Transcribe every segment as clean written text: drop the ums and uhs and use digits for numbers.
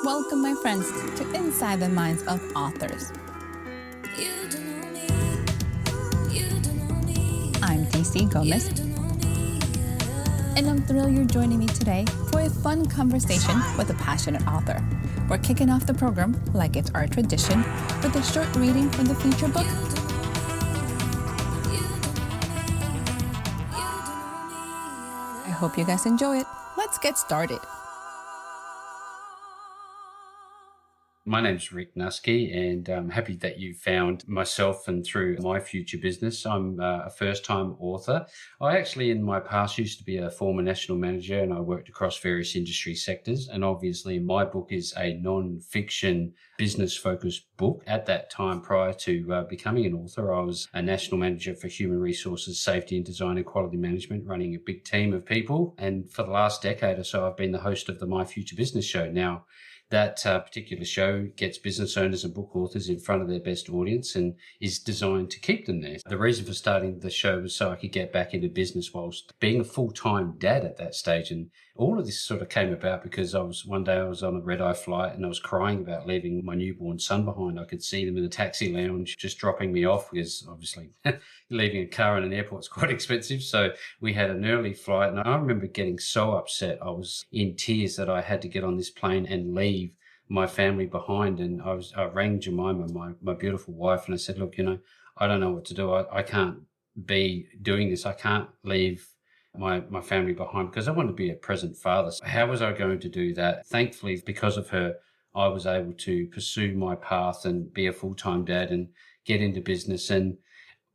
Welcome, my friends, to Inside the Minds of Authors. I'm DC Gomez, and I'm thrilled you're joining me today for a fun conversation with a passionate author. We're kicking off the program, like it's our tradition, with a short reading from the feature book. I hope you guys enjoy it. Let's get started. My name's Rick Nuske, and I'm happy that you found myself and through My Future Business. I'm a first-time author. I actually, in my past, used to be a former national manager, and I worked across various industry sectors. And obviously, my book is a non-fiction, business-focused book. At that time, prior to becoming an author, I was a national manager for human resources, safety and design and quality management, running a big team of people. And for the last decade or so, I've been the host of the My Future Business show. Now, that particular show gets business owners and book authors in front of their best audience and is designed to keep them there. The reason for starting the show was so I could get back into business whilst being a full-time dad at that stage. And all of this sort of came about because one day I was on a red-eye flight and I was crying about leaving my newborn son behind. I could see them in the taxi lounge just dropping me off because obviously leaving a car in an airport is quite expensive. So we had an early flight, and I remember getting so upset. I was in tears that I had to get on this plane and leave my family behind. And I rang Jemima, my beautiful wife, and I said, look, I don't know what to do. I can't be doing this. I can't leave my family behind because I want to be a present father. So how was I going to do that? Thankfully, because of her, I was able to pursue my path and be a full-time dad and get into business. And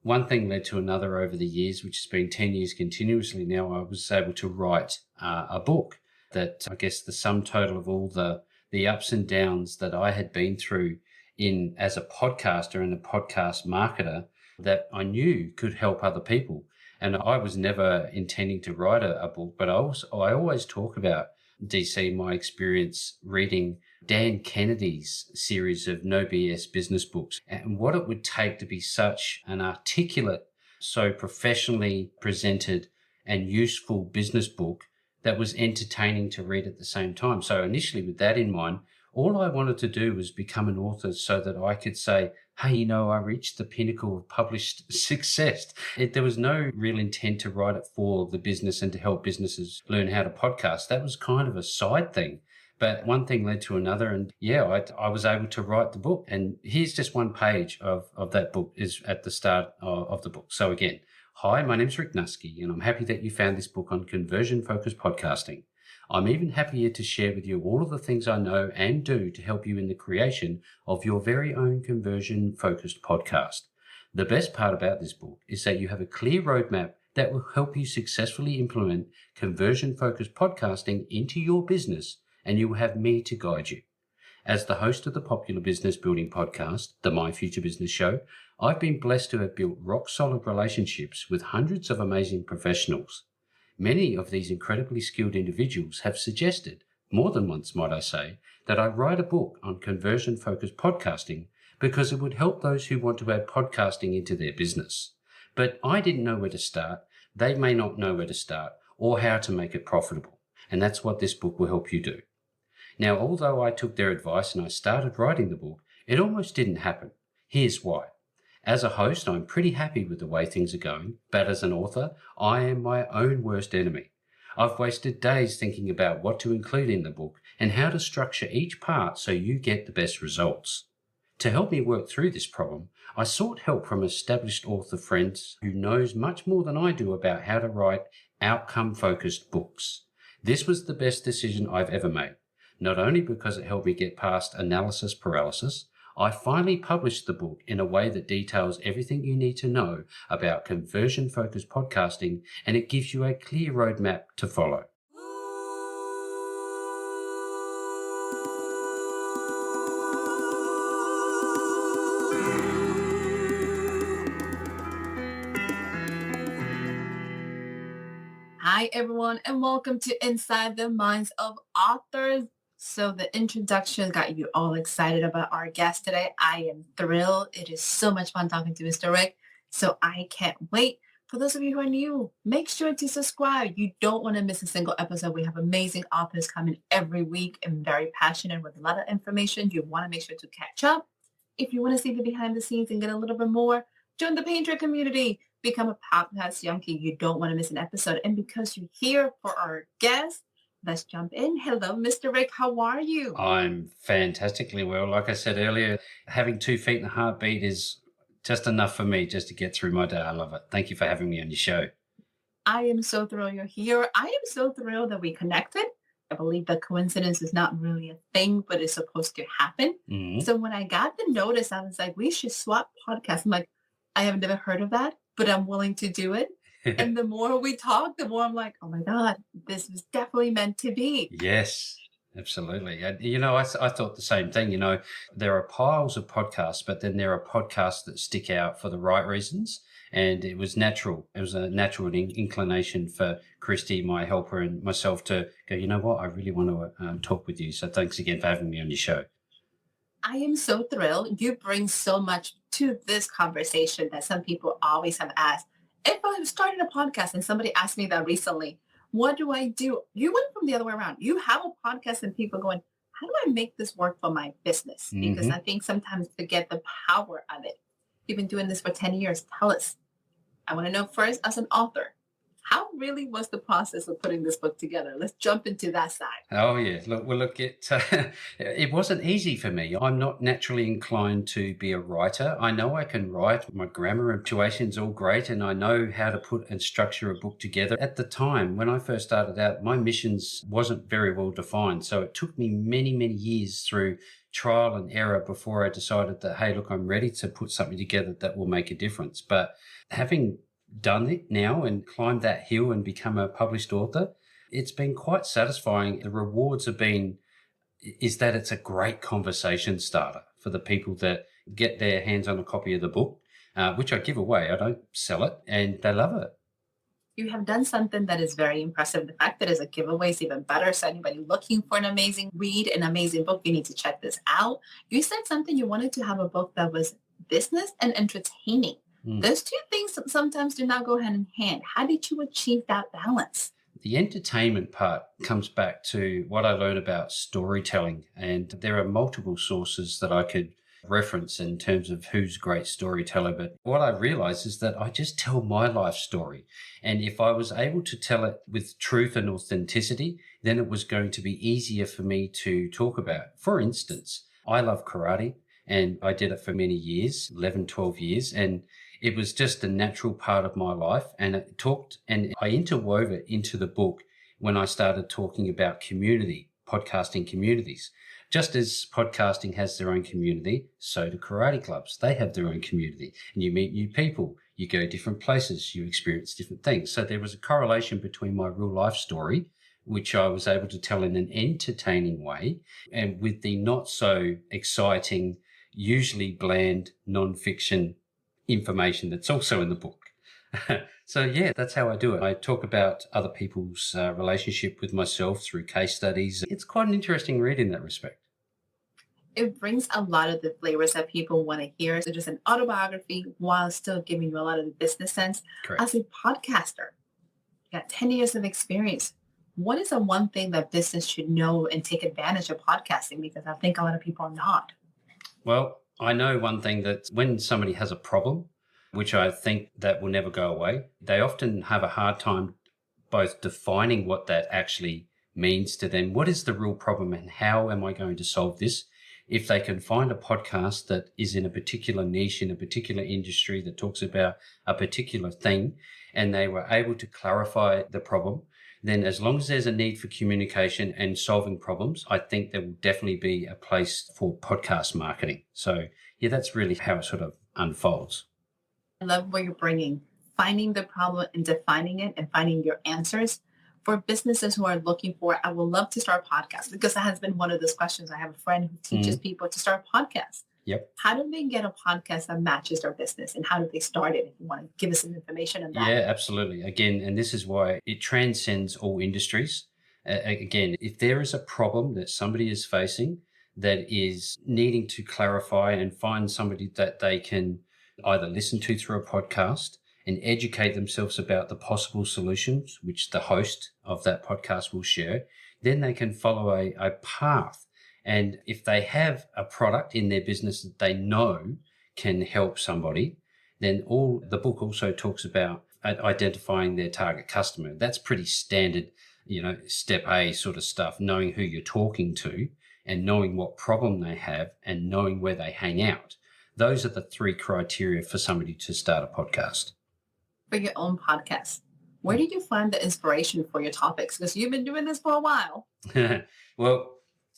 one thing led to another over the years, which has been 10 years continuously now. I was able to write a book that, I guess, the sum total of all the ups and downs that I had been through as a podcaster and a podcast marketer that I knew could help other people. And I was never intending to write a book, but I always talk about, DC, my experience reading Dan Kennedy's series of No BS business books and what it would take to be such an articulate, so professionally presented and useful business book that was entertaining to read at the same time. So initially, with that in mind, all I wanted to do was become an author so that I could say, hey, I reached the pinnacle of published success. There was no real intent to write it for the business and to help businesses learn how to podcast. That was kind of a side thing. But one thing led to another, and I was able to write the book. And here's just one page of that book is at the start of the book. So again, hi, my name's Rick Nuske, and I'm happy that you found this book on conversion-focused podcasting. I'm even happier to share with you all of the things I know and do to help you in the creation of your very own conversion-focused podcast. The best part about this book is that you have a clear roadmap that will help you successfully implement conversion-focused podcasting into your business, and you will have me to guide you. As the host of the popular business building podcast, the My Future Business Show, I've been blessed to have built rock-solid relationships with hundreds of amazing professionals. Many of these incredibly skilled individuals have suggested, more than once might I say, that I write a book on conversion-focused podcasting because it would help those who want to add podcasting into their business. But I didn't know where to start. They may not know where to start or how to make it profitable. And that's what this book will help you do. Now, although I took their advice and I started writing the book, it almost didn't happen. Here's why. As a host, I'm pretty happy with the way things are going, but as an author, I am my own worst enemy. I've wasted days thinking about what to include in the book and how to structure each part so you get the best results. To help me work through this problem, I sought help from established author friends who knows much more than I do about how to write outcome-focused books. This was the best decision I've ever made, not only because it helped me get past analysis paralysis. I finally published the book in a way that details everything you need to know about conversion-focused podcasting, and it gives you a clear roadmap to follow. Hi, everyone, and welcome to Inside the Minds of Authors. So the introduction got you all excited about our guest today. I am thrilled. It is so much fun talking to Mr. Rick. So I can't wait For those of you who are new, make sure to subscribe. You don't want to miss a single episode. We have amazing authors coming every week and very passionate with a lot of information. You want to make sure to catch up. If you want to see the behind the scenes and get a little bit more, join the Painter community. Become a podcast junkie. You don't want to miss an episode. And because you're here for our guest, let's jump in. Hello, Mr. Rick. How are you? I'm fantastically well. Like I said earlier, having 2 feet and a heartbeat is just enough for me just to get through my day. I love it. Thank you for having me on your show. I am so thrilled you're here. I am so thrilled that we connected. I believe that coincidence is not really a thing, but it's supposed to happen. So when I got the notice, I was like, we should swap podcasts. I'm like, I have never heard of that, but I'm willing to do it. And the more we talk, the more I'm like, oh my God, this was definitely meant to be. Yes, absolutely. And, I thought the same thing. There are piles of podcasts, but then there are podcasts that stick out for the right reasons. And it was natural. It was a natural inclination for Christy, my helper, and myself to go, you know what, I really want to talk with you. So thanks again for having me on your show. I am so thrilled. You bring so much to this conversation that some people always have asked. If I started a podcast and somebody asked me that recently, what do I do? You went from the other way around. You have a podcast and people going, how do I make this work for my business? Because I think sometimes forget the power of it. You've been doing this for 10 years. Tell us. I want to know first, as an author, how really was the process of putting this book together? Let's jump into that side. Oh, yeah. Look, it wasn't easy for me. I'm not naturally inclined to be a writer. I know I can write. My grammar and punctuation is all great, and I know how to put and structure a book together. At the time, when I first started out, my missions wasn't very well defined. So it took me many, many years through trial and error before I decided that, hey, look, I'm ready to put something together that will make a difference. But having done it now and climbed that hill and become a published author, it's been quite satisfying. The rewards have been is that it's a great conversation starter for the people that get their hands on a copy of the book, which I give away. I don't sell it, and they love it. You have done something that is very impressive. The fact that it's a giveaway is even better. So anybody looking for an amazing read, an amazing book, you need to check this out. You said something, you wanted to have a book that was business and entertaining. Those two things sometimes do not go hand in hand. How did you achieve that balance? The entertainment part comes back to what I learned about storytelling. And there are multiple sources that I could reference in terms of who's a great storyteller. But what I realized is that I just tell my life story. And if I was able to tell it with truth and authenticity, then it was going to be easier for me to talk about. For instance, I love karate and I did it for many years, 11, 12 years. And it was just a natural part of my life, and I interwove it into the book when I started talking about community, podcasting communities. Just as podcasting has their own community, so do karate clubs. They have their own community, and you meet new people, you go different places, you experience different things. So there was a correlation between my real life story, which I was able to tell in an entertaining way, and with the not so exciting, usually bland nonfiction information that's also in the book. So yeah, that's how I do it. I talk about other people's relationship with myself through case studies. It's quite an interesting read in that respect. It brings a lot of the flavors that people want to hear. So just an autobiography while still giving you a lot of the business sense. Correct. As a podcaster, you got 10 years of experience. What is the one thing that business should know and take advantage of podcasting? Because I think a lot of people are not. Well, I know one thing, that when somebody has a problem, which I think that will never go away, they often have a hard time both defining what that actually means to them. What is the real problem and how am I going to solve this? If they can find a podcast that is in a particular niche, in a particular industry that talks about a particular thing, and they were able to clarify the problem, then as long as there's a need for communication and solving problems, I think there will definitely be a place for podcast marketing. So yeah, that's really how it sort of unfolds. I love what you're bringing, finding the problem and defining it and finding your answers. For businesses who are looking for it, I would love to start a podcast, because that has been one of those questions. I have a friend who teaches people to start a podcast. Yep. How do they get a podcast that matches their business, and how do they start it? If you want to give us some information on that. Yeah, absolutely. Again, and this is why it transcends all industries. Again, if there is a problem that somebody is facing that is needing to clarify and find somebody that they can either listen to through a podcast and educate themselves about the possible solutions which the host of that podcast will share, then they can follow a path. And if they have a product in their business that they know can help somebody, then the book also talks about identifying their target customer. That's pretty standard, step A sort of stuff, knowing who you're talking to and knowing what problem they have and knowing where they hang out. Those are the 3 criteria for somebody to start a podcast. For your own podcast, where did you find the inspiration for your topics? Because you've been doing this for a while. Well,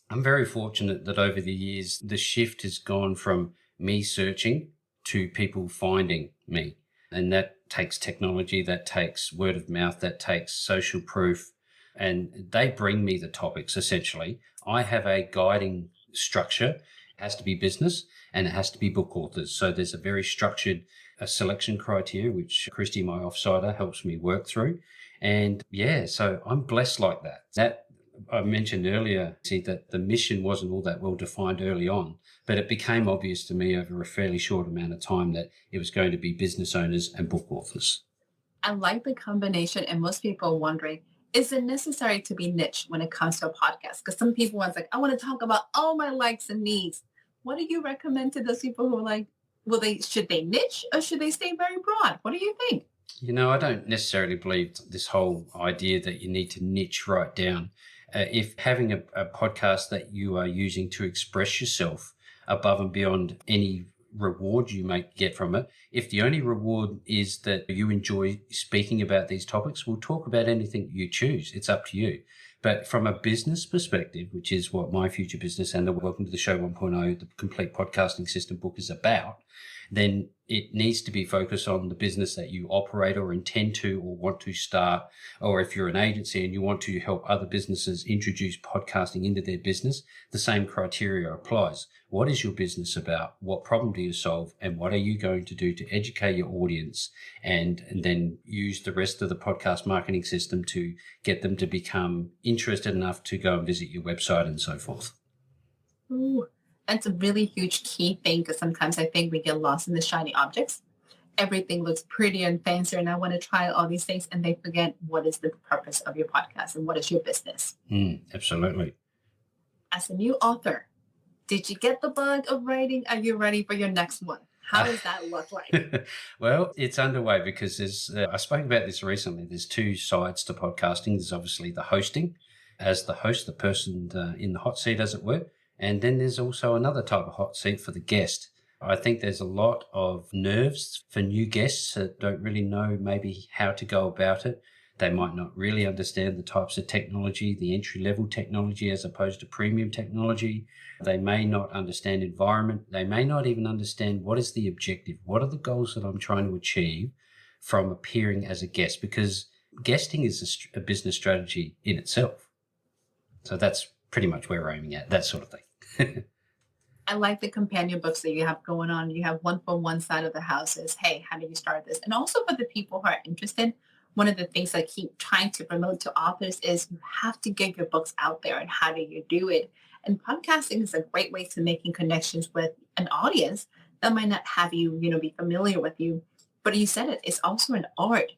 I'm very fortunate that over the years, the shift has gone from me searching to people finding me. And that takes technology, that takes word of mouth, that takes social proof. And they bring me the topics, essentially. I have a guiding structure. It has to be business and it has to be book authors. So there's a very structured selection criteria, which Christy, my offsider, helps me work through. And so I'm blessed like that. That I mentioned earlier, see, that the mission wasn't all that well defined early on, but it became obvious to me over a fairly short amount of time that it was going to be business owners and book authors. I like the combination, and most people are wondering, is it necessary to be niche when it comes to a podcast? Because some people are like, I want to talk about all my likes and needs. What do you recommend to those people who are like, should they niche or should they stay very broad? What do you think? I don't necessarily believe this whole idea that you need to niche right down. If having a podcast that you are using to express yourself above and beyond any reward you may get from it, if the only reward is that you enjoy speaking about these topics, we'll talk about anything you choose. It's up to you. But from a business perspective, which is what My Future Business and the Welcome to the Show 1.0, the Complete Podcasting System book is about, then it needs to be focused on the business that you operate or intend to or want to start. Or if you're an agency and you want to help other businesses introduce podcasting into their business, the same criteria applies. What is your business about? What problem do you solve? And what are you going to do to educate your audience and then use the rest of the podcast marketing system to get them to become interested enough to go and visit your website and so forth? Ooh. That's a really huge key thing, because sometimes I think we get lost in the shiny objects. Everything looks pretty and fancy, and I want to try all these things, and they forget what is the purpose of your podcast and what is your business. Absolutely. As a new author, did you get the bug of writing? Are you ready for your next one? How does that look like? Well, it's underway because I spoke about this recently. There's 2 sides to podcasting. There's obviously the hosting, as the host, the person in the hot seat, as it were. And then there's also another type of hot seat for the guest. I think there's a lot of nerves for new guests that don't really know maybe how to go about it. They might not really understand the types of technology, the entry-level technology as opposed to premium technology. They may not understand environment. They may not even understand what is the objective. What are the goals that I'm trying to achieve from appearing as a guest? Because guesting is a business strategy in itself. So that's pretty much where we're aiming at, that sort of thing. I like the companion books that you have going on. You have one for one side of the house is, hey, how do you start this? And also for the people who are interested, one of the things I keep trying to promote to authors is you have to get your books out there. And how do you do it? And podcasting is a great way to making connections with an audience that might not have you, be familiar with you. But you said it's also an art.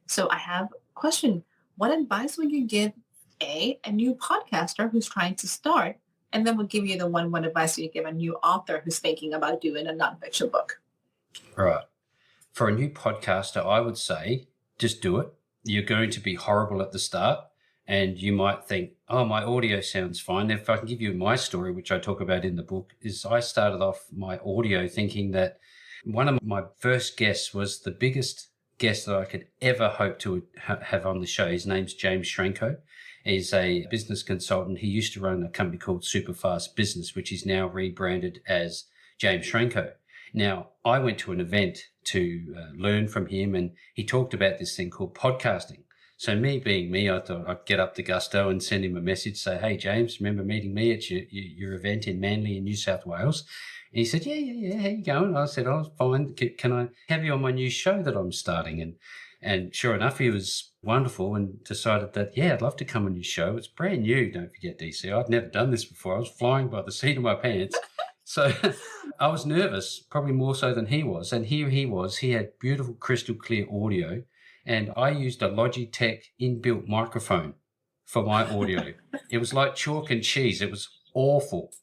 So I have a question. What advice would you give a new podcaster who's trying to start? And then we'll give you the one advice you give a new author who's thinking about doing a nonfiction book. Right. For a new podcaster, I would say just do it. You're going to be horrible at the start and you might think, oh, my audio sounds fine. If I can give you my story, which I talk about in the book, is I started off my audio thinking that one of my first guests was the biggest guest that I could ever hope to have on the show. His name's James Schrenko. He's a business consultant. He used to run a company called Superfast Business, which is now rebranded as James Schrenko. Now, I went to an event to learn from him, and he talked about this thing called podcasting. So me being me, I thought I'd get up the gusto and send him a message, say, hey, James, remember meeting me at your event in Manly in New South Wales? And he said, yeah, how you going? I said, oh, fine. Can I have you on my new show that I'm starting? And sure enough, he was wonderful and decided that, yeah, I'd love to come on your show. It's brand new, don't forget, DC. I'd never done this before. I was flying by the seat of my pants. So I was nervous, probably more so than he was. And here he was, he had beautiful crystal clear audio. And I used a Logitech inbuilt microphone for my audio. It was like chalk and cheese. It was awful.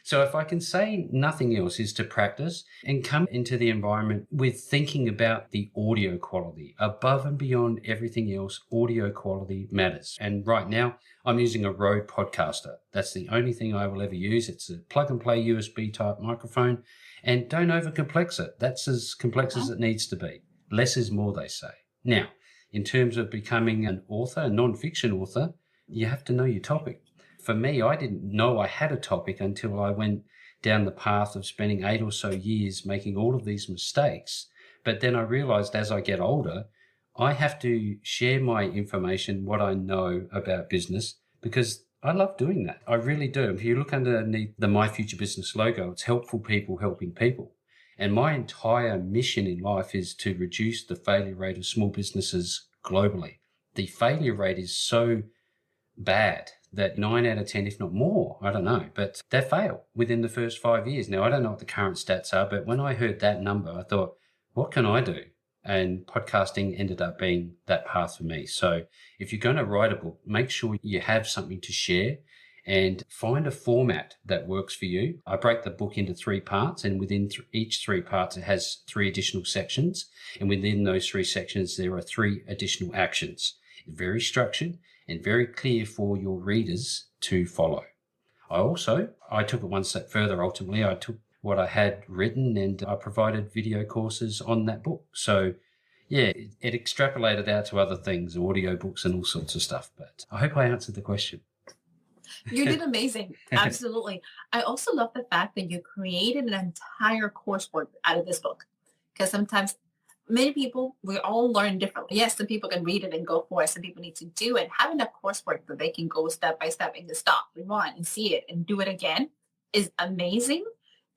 So if I can say nothing else is to practice and come into the environment with thinking about the audio quality. Above and beyond everything else, audio quality matters. And right now I'm using a Rode Podcaster. That's the only thing I will ever use. It's a plug and play USB type microphone, and don't overcomplex it. That's as complex as it needs to be. Less is more, they say. Now, in terms of becoming an author, a non-fiction author, you have to know your topic. For me, I didn't know I had a topic until I went down the path of spending 8 or so years making all of these mistakes. But then I realized as I get older, I have to share my information, what I know about business, because I love doing that. I really do. If you look underneath the My Future Business logo, it's helpful people helping people. And my entire mission in life is to reduce the failure rate of small businesses globally. The failure rate is so bad that 9 out of 10, if not more, I don't know, but they fail within the first 5 years. Now, I don't know what the current stats are, but when I heard that number, I thought, what can I do? And podcasting ended up being that path for me. So if you're going to write a book, make sure you have something to share and find a format that works for you. I break the book into 3 parts, and within each 3 parts, it has 3 additional sections. And within those 3 sections, there are 3 additional actions. It's very structured and very clear for your readers to follow. I took it one step further. Ultimately, I took what I had written and I provided video courses on that book. So yeah, it extrapolated out to other things, audio books and all sorts of stuff. But I hope I answered the question. You did amazing. Absolutely. I also love the fact that you created an entire coursework out of this book. Because sometimes many people, we all learn differently. Yes, some people can read it and go for it. Some people need to do it. Having a coursework that they can go step by step and just stop, rewind, and see it and do it again is amazing.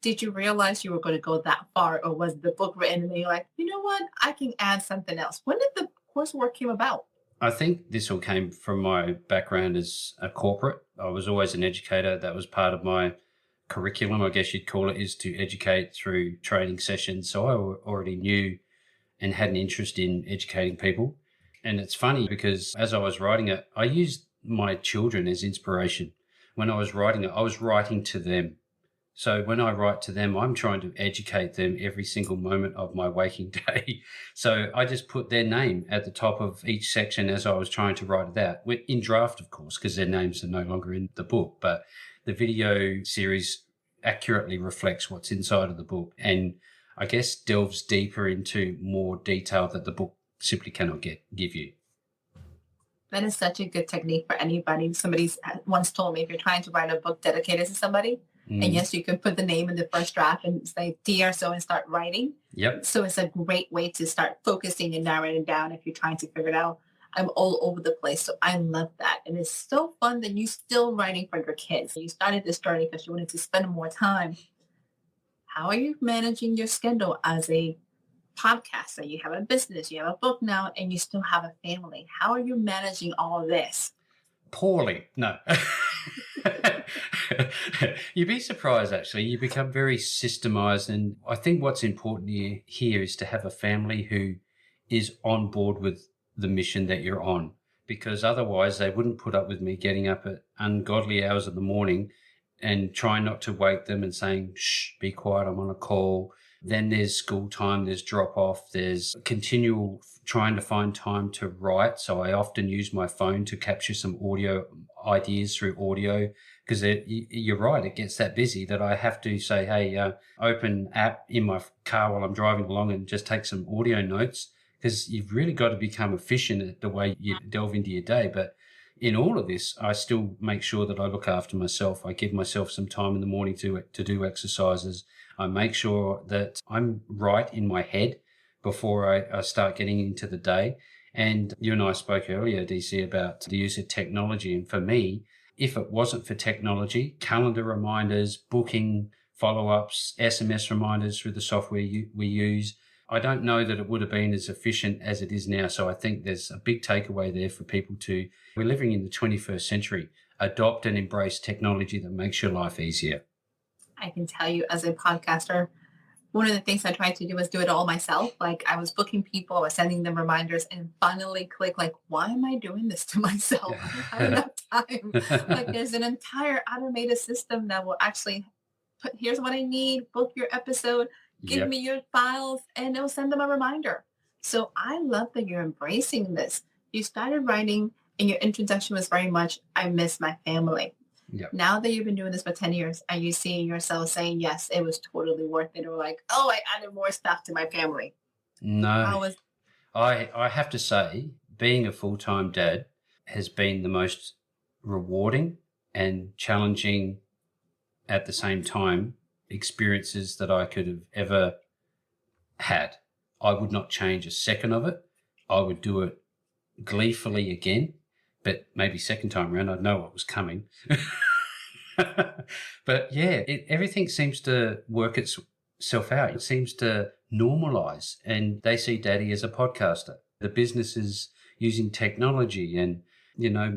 Did you realize you were going to go that far, or was the book written and you're like, you know what, I can add something else? When did the coursework came about? I think this all came from my background as a corporate. I was always an educator. That was part of my curriculum, I guess you'd call it, is to educate through training sessions. So I already knew and had an interest in educating people. And it's funny because as I was writing it, I used my children as inspiration. When I was writing it, I was writing to them. So when I write to them, I'm trying to educate them every single moment of my waking day. So I just put their name at the top of each section as I was trying to write it out. In draft, of course, because their names are no longer in the book. But the video series accurately reflects what's inside of the book and I guess delves deeper into more detail that the book simply cannot give you. That is such a good technique for anybody. Somebody once told me, if you're trying to write a book dedicated to somebody, and yes, you can put the name in the first draft and say, dear so, and start writing. Yep. So it's a great way to start focusing and narrowing it down if you're trying to figure it out. I'm all over the place. So I love that. And it's so fun that you're still writing for your kids. You started this journey because you wanted to spend more time. How are you managing your schedule as a podcaster? You have a business, you have a book now, and you still have a family. How are you managing all of this? Poorly. No. You'd be surprised, actually. You become very systemized. And I think what's important here is to have a family who is on board with the mission that you're on, because otherwise they wouldn't put up with me getting up at ungodly hours of the morning and trying not to wake them and saying, shh, be quiet, I'm on a call. Then there's school time, there's drop off, there's continual trying to find time to write. So I often use my phone to capture some audio ideas through audio, because you're right, it gets that busy that I have to say, hey, open app in my car while I'm driving along and just take some audio notes, because you've really got to become efficient at the way you delve into your day. But in all of this, I still make sure that I look after myself. I give myself some time in the morning to do exercises. I make sure that I'm right in my head before I start getting into the day. And you and I spoke earlier, DC, about the use of technology. And for me, if it wasn't for technology, calendar reminders, booking, follow-ups, SMS reminders through the software we use, I don't know that it would have been as efficient as it is now. So I think there's a big takeaway there for people we're living in the 21st century, adopt and embrace technology that makes your life easier. I can tell you as a podcaster, one of the things I tried to do was do it all myself. Like I was booking people, I was sending them reminders and finally click like, why am I doing this to myself? I don't have enough time. Like there's an entire automated system that will actually put, here's what I need, book your episode, give Yep. me your files, and it'll send them a reminder. So I love that you're embracing this. You started writing and your introduction was very much, I miss my family. Yep. Now that you've been doing this for 10 years, are you seeing yourself saying, yes, it was totally worth it? Or like, oh, I added more stuff to my family. No, How was, I have to say, being a full-time dad has been the most rewarding and challenging at the same time experiences that I could have ever had. I would not change a second of it. I would do it gleefully again, but maybe second time around, I'd know what was coming. But yeah, everything seems to work itself out. It seems to normalize, and they see daddy as a podcaster. The business is using technology, and,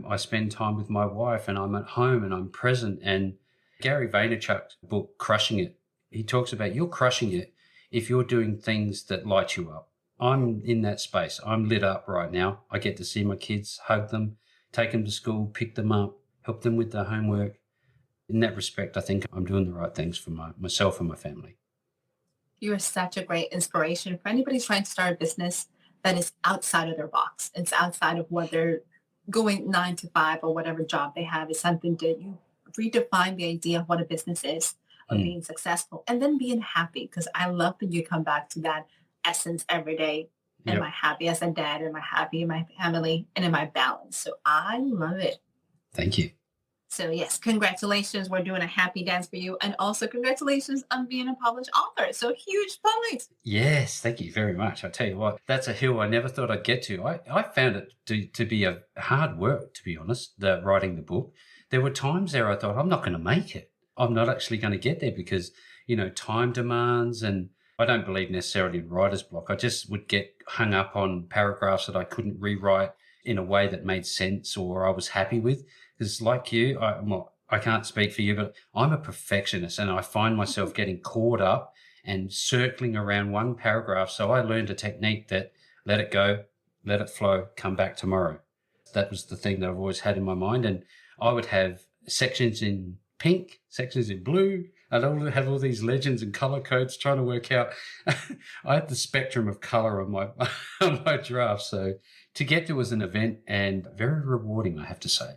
I spend time with my wife and I'm at home and I'm present. And Gary Vaynerchuk's book, Crushing It, he talks about you're crushing it if you're doing things that light you up. I'm in that space. I'm lit up right now. I get to see my kids, hug them, take them to school, pick them up, help them with their homework. In that respect, I think I'm doing the right things for myself and my family. you are such a great inspiration for anybody trying to start a business that is outside of their box. It's outside of what they're going 9 to 5 or whatever job they have. Is something that you redefine the idea of what a business is, of Mm. being successful, and then being happy. Because I love that you come back to that essence every day. Am Yep. I happy as a dad? Am I happy in my family? And am I balanced? So I love it. Thank you. So yes, congratulations. We're doing a happy dance for you. And also congratulations on being a published author. So huge points. Yes, thank you very much. I tell you what, that's a hill I never thought I'd get to. I found it to be a hard work, to be honest, writing the book. There were times there I thought, I'm not going to make it. I'm not actually going to get there because, time demands, and I don't believe necessarily in writer's block. I just would get hung up on paragraphs that I couldn't rewrite in a way that made sense or I was happy with. Because like you, I can't speak for you, but I'm a perfectionist and I find myself getting caught up and circling around one paragraph. So I learned a technique that let it go, let it flow, come back tomorrow. That was the thing that I've always had in my mind. And I would have sections in pink, sections in blue. I'd have all these legends and color codes trying to work out. I had the spectrum of color on my, on my draft. So to get to was an event and very rewarding, I have to say.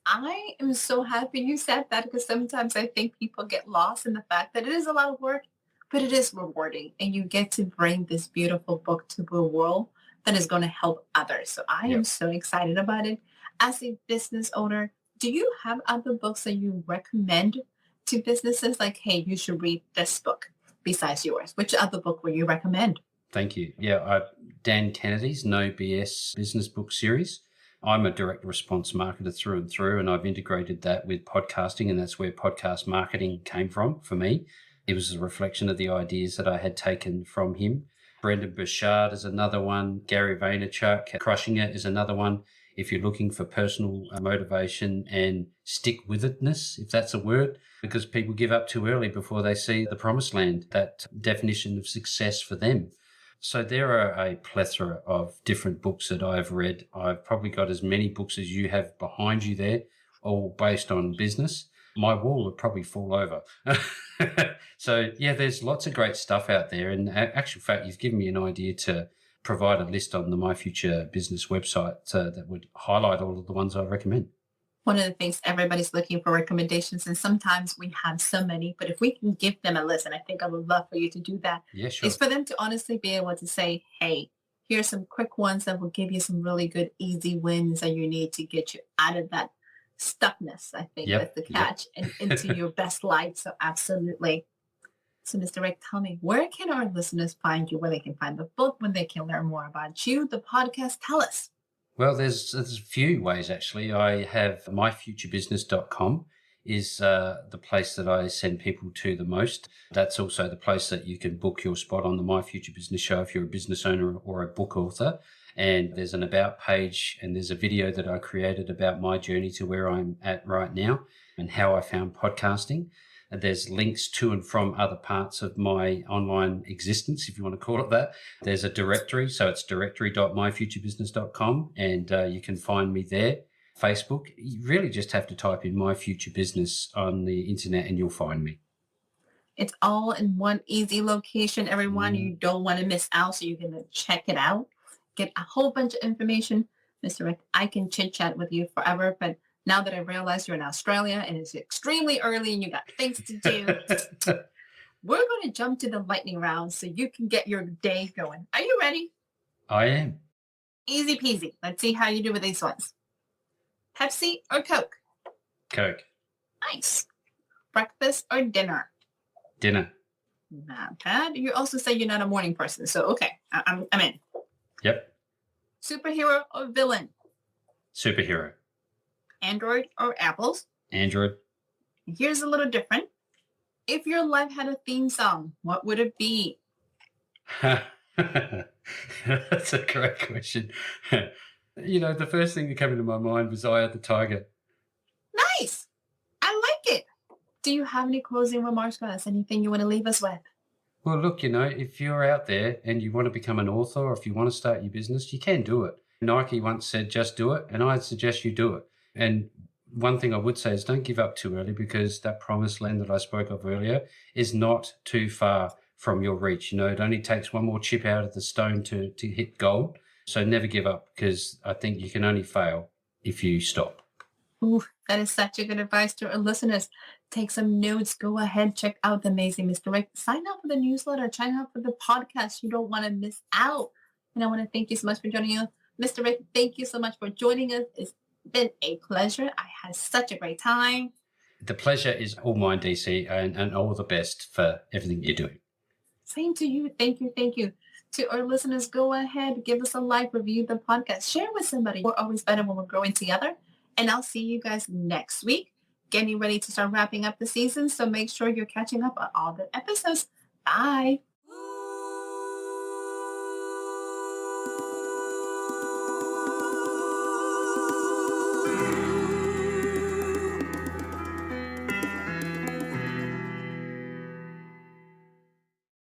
I am so happy you said that because sometimes I think people get lost in the fact that it is a lot of work, but it is rewarding. And you get to bring this beautiful book to the world that is going to help others. So I am Yep. so excited about it. As a business owner, do you have other books that you recommend to businesses? Like, hey, you should read this book besides yours. Which other book will you recommend? Thank you. Yeah, Dan Kennedy's No BS business book series. I'm a direct response marketer through and through, and I've integrated that with podcasting, and that's where podcast marketing came from for me. It was a reflection of the ideas that I had taken from him. Brendan Burchard is another one. Gary Vaynerchuk, Crushing It, is another one. If you're looking for personal motivation and stick-with-itness, if that's a word, because people give up too early before they see the promised land, that definition of success for them. So there are a plethora of different books that I've read. I've probably got as many books as you have behind you there, all based on business. My wall would probably fall over. So yeah, there's lots of great stuff out there. And actual fact, you've given me an idea to provide a list on the My Future Business website that would highlight all of the ones I recommend. One of the things everybody's looking for recommendations, and sometimes we have so many, but if we can give them a list, and I think I would love for you to do that, Yeah, sure. is for them to honestly be able to say, hey, here's some quick ones that will give you some really good, easy wins that you need to get you out of that stuckness, I think Yep, that's the yep. catch, and into your best life. So absolutely. So Mr. Rick, tell me, where can our listeners find you, where they can find the book, when they can learn more about you, the podcast? Tell us. Well, there's a few ways, actually. I have myfuturebusiness.com is the place that I send people to the most. That's also the place that you can book your spot on the My Future Business show if you're a business owner or a book author. And there's an about page, and there's a video that I created about my journey to where I'm at right now and how I found podcasting. There's links to and from other parts of my online existence, if you want to call it that. There's a directory, so it's directory.myfuturebusiness.com, and you can find me there. Facebook, you really just have to type in My Future Business on the internet and you'll find me. It's all in one easy location, everyone. You don't want to miss out, so you can check it out. Get a whole bunch of information. Mr. Rick, I can chit chat with you forever, but now that I realize you're in Australia and it's extremely early and you got things to do, we're going to jump to the lightning round so you can get your day going. Are you ready? I am. Easy peasy. Let's see how you do with these ones. Pepsi or Coke? Coke. Nice. Breakfast or dinner? Dinner. Not bad. You also say you're not a morning person, so okay, I'm in. Yep. Superhero or villain? Superhero. Android or Apples? Android. Here's a little different. If your life had a theme song, what would it be? That's a great question. The first thing that came into my mind was Eye of the Tiger. Nice. I like it. Do you have any closing remarks for us? Anything you want to leave us with? Well, look, if you're out there and you want to become an author or if you want to start your business, you can do it. Nike once said, just do it. And I'd suggest you do it. And one thing I would say is don't give up too early, because that promised land that I spoke of earlier is not too far from your reach. It only takes one more chip out of the stone to hit gold. So never give up, because I think you can only fail if you stop. Ooh, that is such a good advice to our listeners. Take some notes. Go ahead, check out the amazing Mr. Rick. Sign up for the newsletter. Sign up for the podcast. You don't want to miss out. And I want to thank you so much for joining us. Mr. Rick, thank you so much for joining us. It's been a pleasure. I had such a great time. The pleasure is all mine, DC, and all the best for everything you're doing. Same to you. Thank you. Thank you. To our listeners, go ahead, give us a like, review the podcast, share with somebody. We're always better when we're growing together. And I'll see you guys next week, getting ready to start wrapping up the season. So make sure you're catching up on all the episodes. Bye.